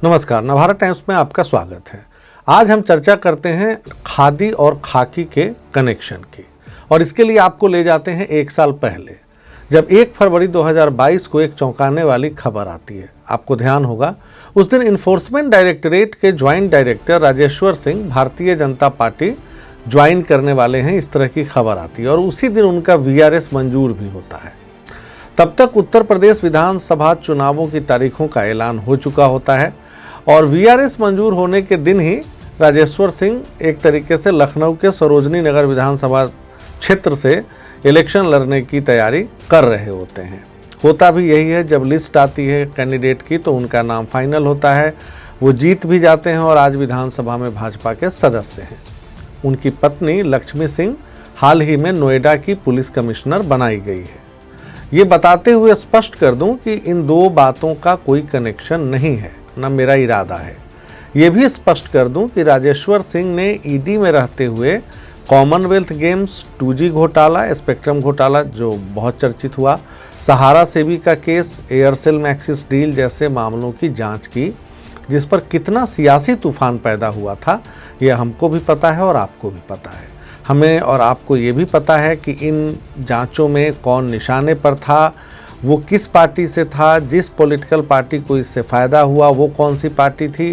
नमस्कार, नवभारत टाइम्स में आपका स्वागत है। आज हम चर्चा करते हैं खादी और खाकी के कनेक्शन की, और इसके लिए आपको ले जाते हैं एक साल पहले, जब 1 फरवरी 2022 को एक चौंकाने वाली खबर आती है। आपको ध्यान होगा, उस दिन इन्फोर्समेंट डायरेक्टरेट के joint director Rajeshwar Singh Bharatiya Janata party join करने वाले हैं, इस तरह की खबर आती है, और उसी दिन उनका वीआरएस मंजूर भी होता है। तब तक उत्तर प्रदेश विधानसभा चुनावों की तारीखों का ऐलान हो चुका होता है, और वीआरएस मंजूर होने के दिन ही राजेश्वर सिंह एक तरीके से लखनऊ के सरोजनी नगर विधानसभा क्षेत्र से इलेक्शन लड़ने की तैयारी कर रहे होते हैं। होता भी यही है, जब लिस्ट आती है कैंडिडेट की तो उनका नाम फाइनल होता है, वो जीत भी जाते हैं और आज विधानसभा में भाजपा के सदस्य हैं। उनकी पत्नी लक्ष्मी सिंह हाल ही में नोएडा की पुलिस कमिश्नर बनाई गई है। ये बताते हुए स्पष्ट कर दूं कि इन दो बातों का कोई कनेक्शन नहीं है, न मेरा इरादा है। ये भी स्पष्ट कर दूं कि राजेश्वर सिंह ने ईडी में रहते हुए कॉमनवेल्थ गेम्स, 2G घोटाला, स्पेक्ट्रम घोटाला जो बहुत चर्चित हुआ, सहारा सेबी का केस, एयरसेल मैक्सिस डील जैसे मामलों की जांच की, जिस पर कितना सियासी तूफान पैदा हुआ था ये हमको भी पता है और आपको भी पता है। हमें और आपको ये भी पता है कि इन जांचों में कौन निशाने पर था, वो किस पार्टी से था, जिस पॉलिटिकल पार्टी को इससे फ़ायदा हुआ वो कौन सी पार्टी थी,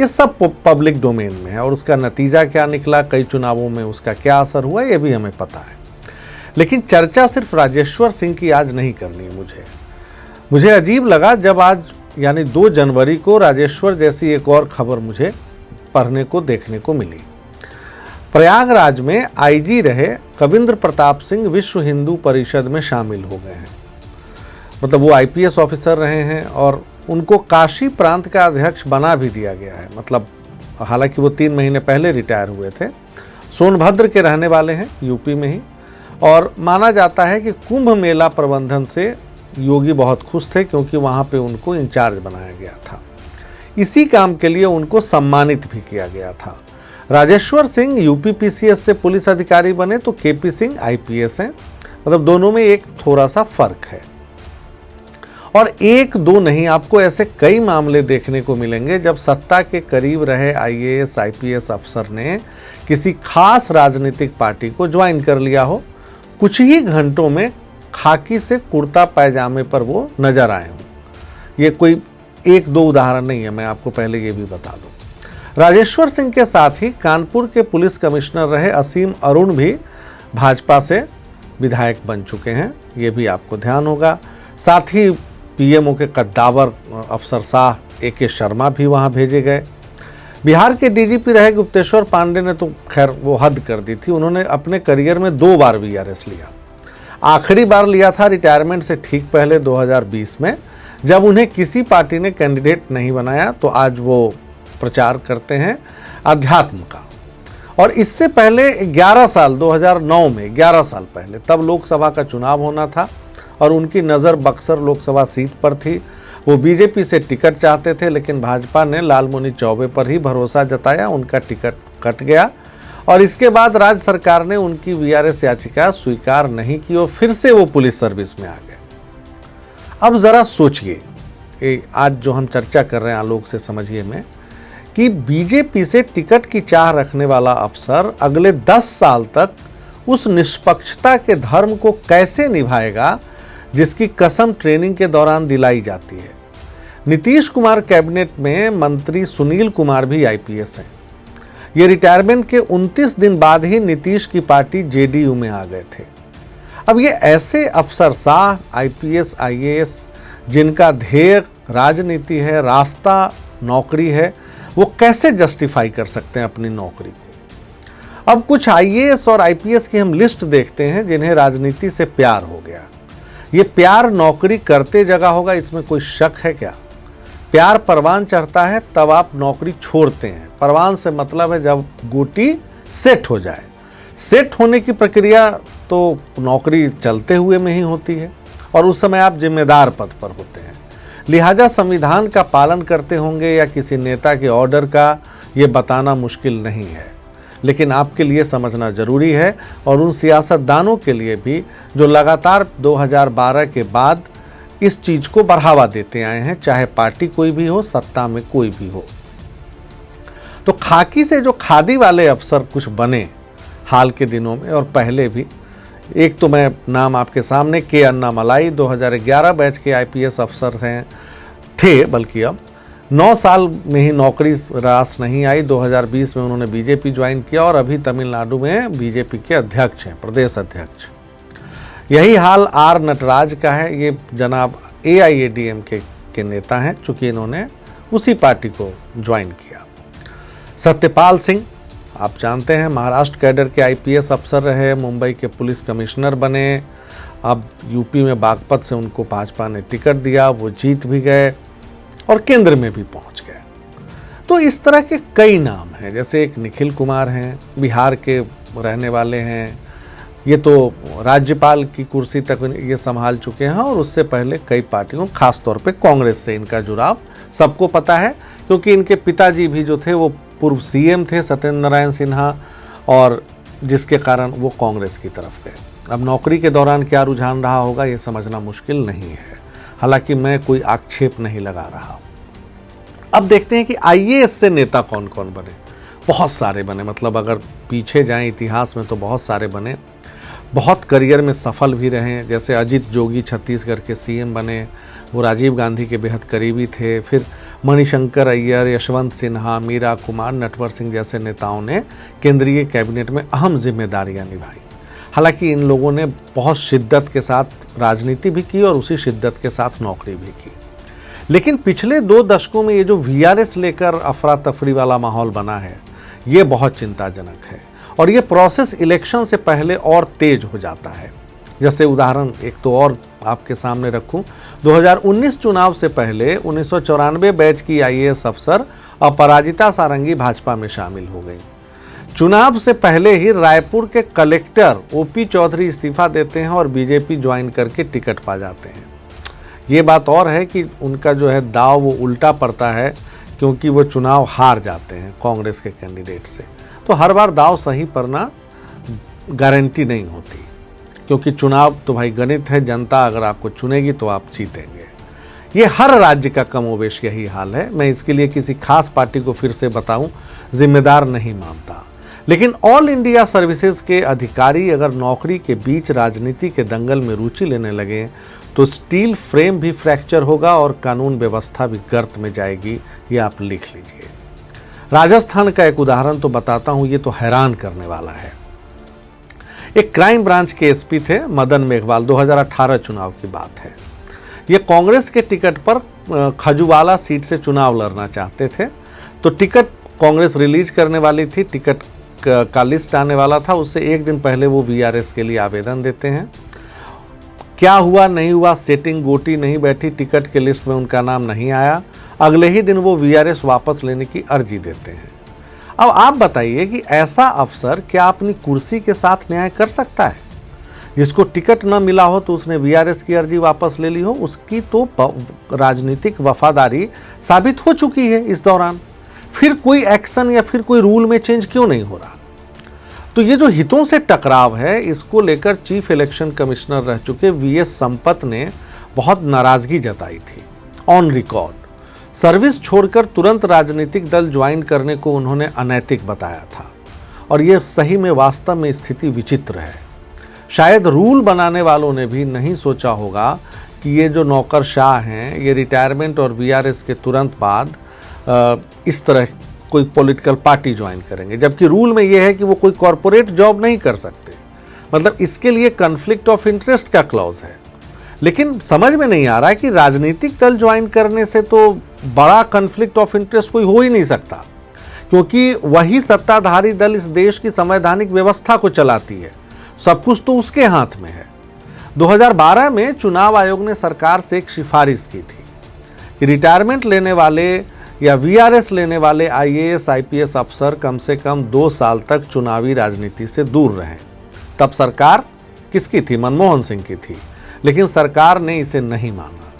ये सब पब्लिक डोमेन में है, और उसका नतीजा क्या निकला, कई चुनावों में उसका क्या असर हुआ, ये भी हमें पता है। लेकिन चर्चा सिर्फ राजेश्वर सिंह की आज नहीं करनी है। मुझे अजीब लगा जब आज यानी 2 जनवरी को राजेश्वर जैसी एक और खबर मुझे पढ़ने को देखने को मिली। प्रयागराज में आईजी रहे कविंद्र प्रताप सिंह विश्व हिंदू परिषद में शामिल हो गए हैं। मतलब वो आईपीएस ऑफिसर रहे हैं और उनको काशी प्रांत का अध्यक्ष बना भी दिया गया है। मतलब हालांकि वो 3 महीने पहले रिटायर हुए थे। सोनभद्र के रहने वाले हैं, यूपी में ही, और माना जाता है कि कुंभ मेला प्रबंधन से योगी बहुत खुश थे, क्योंकि वहाँ पे उनको इंचार्ज बनाया गया था। इसी काम के लिए उनको सम्मानित भी किया गया था। राजेश्वर सिंह यूपी पीसीएस से पुलिस अधिकारी बने तो केपी सिंह आईपीएस हैं। मतलब दोनों में एक थोड़ा सा फर्क है, और 1-2 नहीं, आपको ऐसे कई मामले देखने को मिलेंगे जब सत्ता के करीब रहे आईएएस आईपीएस अफसर ने किसी खास राजनीतिक पार्टी को ज्वाइन कर लिया हो, कुछ ही घंटों में खाकी से कुर्ता पैजामे पर वो नजर आए हों। ये कोई 1-2 उदाहरण नहीं है, मैं आपको पहले ये भी बता दूं। राजेश्वर सिंह के साथ ही कानपुर के पुलिस कमिश्नर रहे असीम अरुण भी भाजपा से विधायक बन चुके हैं, ये भी आपको ध्यान होगा। साथ ही पीएमओ के कद्दावर अफसर शाह AK शर्मा भी वहां भेजे गए। बिहार के डीजीपी रहे गुप्तेश्वर पांडे ने तो खैर वो हद कर दी थी। उन्होंने अपने करियर में 2 बार वीआरएस लिया। आखिरी बार लिया था रिटायरमेंट से ठीक पहले 2020 में, जब उन्हें किसी पार्टी ने कैंडिडेट नहीं बनाया, तो आज वो प्रचार करते हैं अध्यात्म का। और इससे पहले 11 साल 2009 में 11 साल पहले, तब लोकसभा का चुनाव होना था और उनकी नज़र बक्सर लोकसभा सीट पर थी। वो बीजेपी से टिकट चाहते थे, लेकिन भाजपा ने लालमुनि चौबे पर ही भरोसा जताया, उनका टिकट कट गया, और इसके बाद राज्य सरकार ने उनकी वीआरएस याचिका स्वीकार नहीं की और फिर से वो पुलिस सर्विस में आ गए। अब ज़रा सोचिए, आज जो हम चर्चा कर रहे हैं आलोक से समझिए में, कि बीजेपी से टिकट की चाह रखने वाला अफसर अगले 10 साल तक उस निष्पक्षता के धर्म को कैसे निभाएगा जिसकी कसम ट्रेनिंग के दौरान दिलाई जाती है। नीतीश कुमार कैबिनेट में मंत्री सुनील कुमार भी आईपीएस हैं। ये रिटायरमेंट के 29 दिन बाद ही नीतीश की पार्टी जेडीयू में आ गए थे। अब ये ऐसे अफसरशाह आईपीएस आईएएस जिनका ध्येय राजनीति है, रास्ता नौकरी है, वो कैसे जस्टिफाई कर सकते हैं अपनी नौकरी को। अब कुछ आईएएस और आईपीएस की हम लिस्ट देखते हैं जिन्हें राजनीति से प्यार हो गया। ये प्यार नौकरी करते जगह होगा, इसमें कोई शक है क्या? प्यार परवान चढ़ता है तब आप नौकरी छोड़ते हैं। परवान से मतलब है जब गोटी सेट हो जाए। सेट होने की प्रक्रिया तो नौकरी चलते हुए में ही होती है, और उस समय आप जिम्मेदार पद पर होते हैं। लिहाजा संविधान का पालन करते होंगे या किसी नेता के ऑर्डर का, ये बताना मुश्किल नहीं है, लेकिन आपके लिए समझना जरूरी है, और उन सियासतदानों के लिए भी जो लगातार 2012 के बाद इस चीज को बढ़ावा देते आए हैं, चाहे पार्टी कोई भी हो, सत्ता में कोई भी हो। तो खाकी से जो खादी वाले अफसर कुछ बने हाल के दिनों में और पहले भी, एक तो मैं नाम आपके सामने के अन्नामलाई 2011 बैच के आईपीएस अफसर थे, बल्कि अब 9 साल में ही नौकरी रास नहीं आई। 2020 में उन्होंने बीजेपी ज्वाइन किया और अभी तमिलनाडु में बीजेपी के अध्यक्ष हैं, प्रदेश अध्यक्ष। यही हाल आर नटराज का है। ये जनाब AIADMK के नेता हैं, चूँकि इन्होंने उसी पार्टी को ज्वाइन किया। सत्यपाल सिंह आप जानते हैं, महाराष्ट्र कैडर के आईपीएस अफसर रहे, मुंबई के पुलिस कमिश्नर बने, अब यूपी में बागपत से उनको भाजपा ने टिकट दिया, वो जीत भी गए और केंद्र में भी पहुंच गए। तो इस तरह के कई नाम हैं, जैसे एक निखिल कुमार हैं, बिहार के रहने वाले हैं, ये तो राज्यपाल की कुर्सी तक ये संभाल चुके हैं और उससे पहले कई पार्टियों, खास तौर पे कांग्रेस से इनका जुड़ाव सबको पता है, क्योंकि इनके पिताजी भी जो थे वो पूर्व सीएम थे, सत्येंद्र नारायण सिन्हा, और जिसके कारण वो कांग्रेस की तरफ गए। अब नौकरी के दौरान क्या रुझान रहा होगा ये समझना मुश्किल नहीं है, हालांकि मैं कोई आक्षेप नहीं लगा रहा। अब देखते हैं कि आईएएस से नेता कौन कौन बने। बहुत सारे बने, मतलब अगर पीछे जाएं इतिहास में तो बहुत सारे बने, बहुत करियर में सफल भी रहे। जैसे अजित जोगी छत्तीसगढ़ के सीएम बने, वो राजीव गांधी के बेहद करीबी थे। फिर मणिशंकर अय्यर, यशवंत सिन्हा, मीरा कुमार, नटवर सिंह जैसे नेताओं ने केंद्रीय कैबिनेट में अहम जिम्मेदारियां निभाई। हालांकि इन लोगों ने बहुत शिद्दत के साथ राजनीति भी की और उसी शिद्दत के साथ नौकरी भी की। लेकिन पिछले 2 दशकों में ये जो वीआरएस लेकर अफरा तफरी वाला माहौल बना है, ये बहुत चिंताजनक है और ये प्रोसेस इलेक्शन से पहले और तेज हो जाता है। जैसे उदाहरण एक तो और आपके सामने रखूं, 2019 चुनाव से पहले 1994 बैच की आईएएस अफसर अपराजिता सारंगी भाजपा में शामिल हो गई। चुनाव से पहले ही रायपुर के कलेक्टर ओपी चौधरी इस्तीफा देते हैं और बीजेपी ज्वाइन करके टिकट पा जाते हैं। ये बात और है कि उनका जो है दाव वो उल्टा पड़ता है, क्योंकि वो चुनाव हार जाते हैं कांग्रेस के कैंडिडेट से। तो हर बार दाव सही पड़ना गारंटी नहीं होती, क्योंकि चुनाव तो भाई गणित है, जनता अगर आपको चुनेगी तो आप जीतेंगे। ये हर राज्य का कमोबेश यही हाल है। मैं इसके लिए किसी खास पार्टी को फिर से बताऊं जिम्मेदार नहीं मानता, लेकिन ऑल इंडिया सर्विसेज के अधिकारी अगर नौकरी के बीच राजनीति के दंगल में रुचि लेने लगे तो स्टील फ्रेम भी फ्रैक्चर होगा और कानून व्यवस्था भी गर्त में जाएगी। ये आप लिख लीजिए। राजस्थान का एक उदाहरण तो बताता हूं, ये तो हैरान करने वाला है। एक क्राइम ब्रांच के एसपी थे मदन मेघवाल, 2018 चुनाव की बात है। ये कांग्रेस के टिकट पर खजुवाला सीट से चुनाव लड़ना चाहते थे। तो टिकट कांग्रेस रिलीज करने वाली थी, टिकट का लिस्ट आने वाला था, उससे एक दिन पहले वो वीआरएस के लिए आवेदन देते हैं। क्या हुआ नहीं हुआ, सेटिंग गोटी नहीं बैठी, टिकट के लिस्ट में उनका नाम नहीं आया। अगले ही दिन वो वीआरएस वापस लेने की अर्जी देते हैं। अब आप बताइए कि ऐसा अफसर क्या अपनी कुर्सी के साथ न्याय कर सकता है? जिसको टिकट न मिला हो तो उसने वीआरएस की अर्जी वापस ले ली हो, उसकी तो राजनीतिक वफादारी साबित हो चुकी है इस दौरान। फिर कोई एक्शन या फिर कोई रूल में चेंज क्यों नहीं हो रहा? तो ये जो हितों से टकराव है, इसको लेकर चीफ इलेक्शन कमिश्नर रह चुके वीएस संपत ने बहुत नाराजगी जताई थी ऑन रिकॉर्ड। सर्विस छोड़कर तुरंत राजनीतिक दल ज्वाइन करने को उन्होंने अनैतिक बताया था और ये सही में वास्तव में स्थिति विचित्र है। शायद रूल बनाने वालों ने भी नहीं सोचा होगा कि ये जो नौकरशाह हैं ये रिटायरमेंट और वीआरएस के तुरंत बाद इस तरह कोई पॉलिटिकल पार्टी ज्वाइन करेंगे, जबकि रूल में ये है कि वो कोई कॉरपोरेट जॉब नहीं कर सकते। मतलब इसके लिए कन्फ्लिक्ट ऑफ इंटरेस्ट का क्लॉज है। लेकिन समझ में नहीं आ रहा है कि राजनीतिक दल ज्वाइन करने से तो बड़ा कन्फ्लिक्ट ऑफ इंटरेस्ट कोई हो ही नहीं सकता, क्योंकि वही सत्ताधारी दल इस देश की संवैधानिक व्यवस्था को चलाती है, सब कुछ तो उसके हाथ में है। 2012 में चुनाव आयोग ने सरकार से एक सिफारिश की थी कि रिटायरमेंट लेने वाले या वीआरएस लेने वाले आईएएस आईपीएस अफसर कम से कम 2 साल तक चुनावी राजनीति से दूर रहें। तब सरकार किसकी थी? मनमोहन सिंह की थी। लेकिन सरकार ने इसे नहीं माना,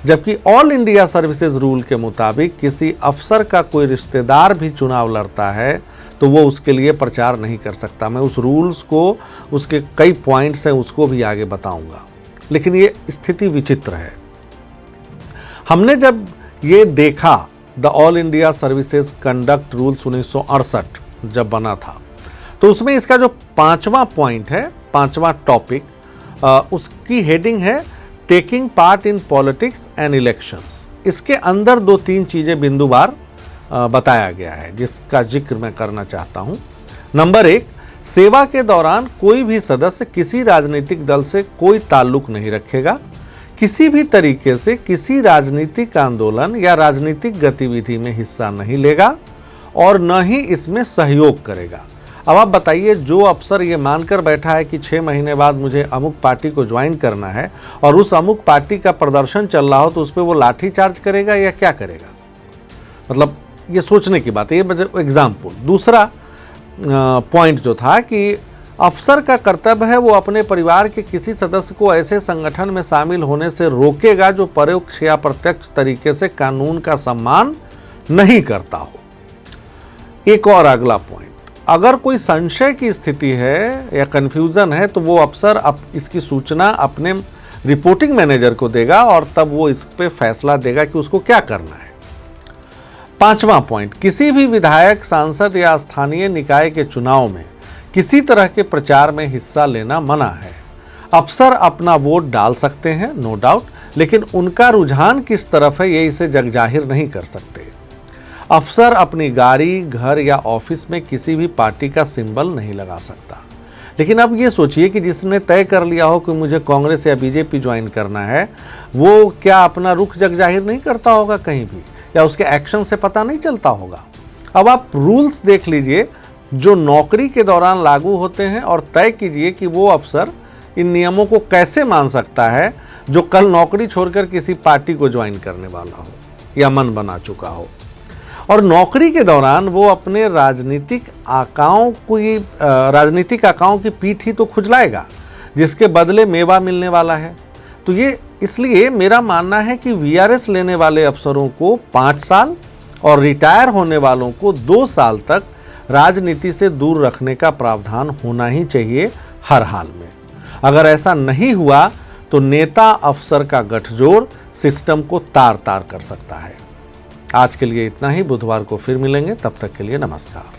जबकि ऑल इंडिया सर्विसेज रूल के मुताबिक किसी अफसर का कोई रिश्तेदार भी चुनाव लड़ता है तो वो उसके लिए प्रचार नहीं कर सकता। मैं उस रूल्स को, उसके कई पॉइंट्स हैं, उसको भी आगे बताऊंगा। लेकिन ये स्थिति विचित्र है। हमने जब ये देखा the all India services conduct rules 1968 जब बना था, तो उसमें इसका जो 5वां पॉइंट है, 5वां टॉपिक, उसकी हेडिंग है taking part in politics and elections. इसके अंदर 2-3 चीज़ें बिंदुवार बताया गया है जिसका जिक्र मैं करना चाहता हूं। नंबर 1, सेवा के दौरान कोई भी सदस्य किसी राजनीतिक दल से कोई ताल्लुक नहीं रखेगा, किसी भी तरीके से किसी राजनीतिक आंदोलन या राजनीतिक गतिविधि में हिस्सा नहीं लेगा और न ही इसमें सहयोग करेगा। अब आप बताइए, जो अफसर ये मानकर बैठा है कि 6 महीने बाद मुझे अमुक पार्टी को ज्वाइन करना है और उस अमुक पार्टी का प्रदर्शन चल रहा हो तो उस पर वो लाठी चार्ज करेगा या क्या करेगा? मतलब ये सोचने की बात है। ये एग्जाम्पल। दूसरा पॉइंट जो था कि अफसर का कर्तव्य है वो अपने परिवार के किसी सदस्य को ऐसे संगठन में शामिल होने से रोकेगा जो परोक्ष या प्रत्यक्ष तरीके से कानून का सम्मान नहीं करता हो। एक और अगला पॉइंट, अगर कोई संशय की स्थिति है या कन्फ्यूजन है तो वो अफसर इसकी सूचना अपने रिपोर्टिंग मैनेजर को देगा और तब वो इस पे फैसला देगा कि उसको क्या करना है। 5वां पॉइंट, किसी भी विधायक, सांसद या स्थानीय निकाय के चुनाव में किसी तरह के प्रचार में हिस्सा लेना मना है। अफसर अपना वोट डाल सकते हैं, नो डाउट, लेकिन उनका रुझान किस तरफ है ये इसे जगजाहिर नहीं कर सकते। अफसर अपनी गाड़ी, घर या ऑफिस में किसी भी पार्टी का सिंबल नहीं लगा सकता। लेकिन अब ये सोचिए कि जिसने तय कर लिया हो कि मुझे कांग्रेस या बीजेपी ज्वाइन करना है, वो क्या अपना रुख जगजाहिर नहीं करता होगा कहीं भी, या उसके एक्शन से पता नहीं चलता होगा? अब आप रूल्स देख लीजिए जो नौकरी के दौरान लागू होते हैं और तय कीजिए कि वो अफसर इन नियमों को कैसे मान सकता है जो कल नौकरी छोड़कर किसी पार्टी को ज्वाइन करने वाला हो या मन बना चुका हो। और नौकरी के दौरान वो अपने राजनीतिक आकाओं की पीठ ही तो खुजलाएगा जिसके बदले मेवा मिलने वाला है। तो ये इसलिए मेरा मानना है कि वीआरएस लेने वाले अफसरों को 5 साल और रिटायर होने वालों को 2 साल तक राजनीति से दूर रखने का प्रावधान होना ही चाहिए हर हाल में। अगर ऐसा नहीं हुआ तो नेता अफसर का गठजोड़ सिस्टम को तार तार कर सकता है। आज के लिए इतना ही। बुधवार को फिर मिलेंगे, तब तक के लिए नमस्कार।